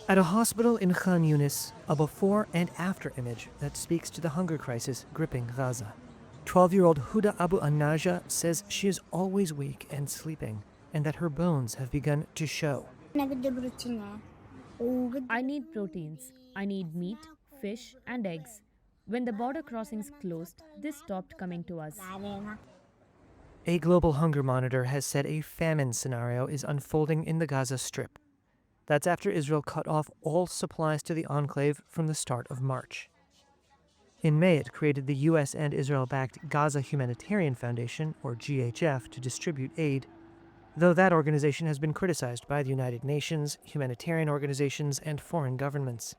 At a hospital in Khan Yunis, a before and after image that speaks to the hunger crisis gripping Gaza. 12-year-old Huda Abu Anaja says she is always weak and sleeping, and that her bones have begun to show. I need proteins. I need meat, fish, and eggs. When the border crossings closed, this stopped coming to us. A global hunger monitor has said a famine scenario is unfolding in the Gaza Strip. That's after Israel cut off all supplies to the enclave from the start of March. In May, it created the U.S. and Israel-backed Gaza Humanitarian Foundation, or GHF, to distribute aid, though that organization has been criticized by the United Nations, humanitarian organizations, and foreign governments.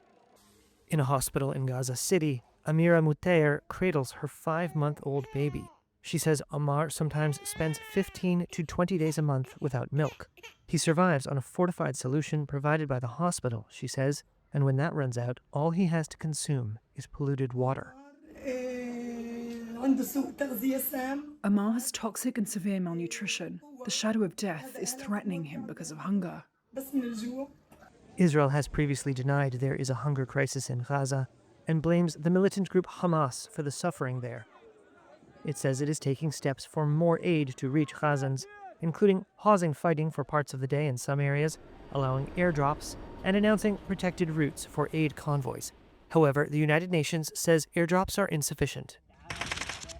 In a hospital in Gaza City, Amira Muteir cradles her 5-month-old baby. She says Amar sometimes spends 15 to 20 days a month without milk. He survives on a fortified solution provided by the hospital, she says, and when that runs out, all he has to consume is polluted water. Amar has toxic and severe malnutrition. The shadow of death is threatening him because of hunger. Israel has previously denied there is a hunger crisis in Gaza and blames the militant group Hamas for the suffering there. It says it is taking steps for more aid to reach Gazans, including pausing fighting for parts of the day in some areas, allowing airdrops, and announcing protected routes for aid convoys. However, the United Nations says airdrops are insufficient,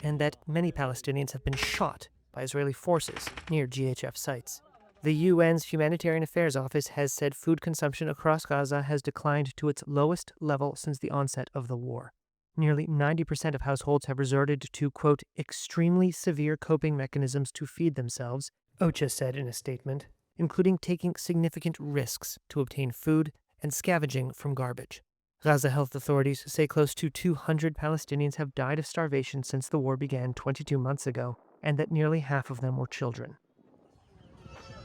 and that many Palestinians have been shot by Israeli forces near GHF sites. The UN's Humanitarian Affairs Office has said food consumption across Gaza has declined to its lowest level since the onset of the war. Nearly 90% of households have resorted to, quote, extremely severe coping mechanisms to feed themselves, OCHA said in a statement, including taking significant risks to obtain food and scavenging from garbage. Gaza health authorities say close to 200 Palestinians have died of starvation since the war began 22 months ago, and that nearly half of them were children.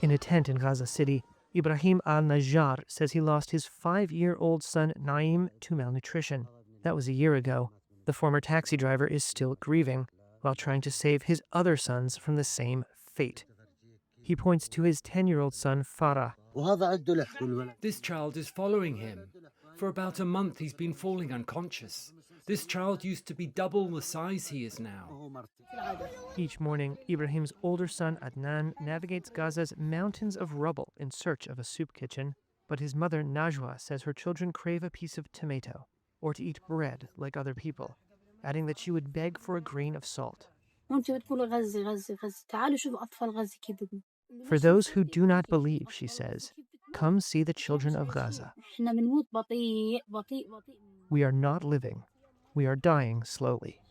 In a tent in Gaza City, Ibrahim al-Najjar says he lost his 5-year-old son Naim to malnutrition. That was a year ago. The former taxi driver is still grieving, while trying to save his other sons from the same fate. He points to his 10-year-old son Farah. This child is following him. For about a month he's been falling unconscious. This child used to be double the size he is now. Each morning, Ibrahim's older son Adnan navigates Gaza's mountains of rubble in search of a soup kitchen, but his mother Najwa says her children crave a piece of tomato, or to eat bread like other people, adding that she would beg for a grain of salt. For those who do not believe, she says, come see the children of Gaza. We are not living. We are dying slowly.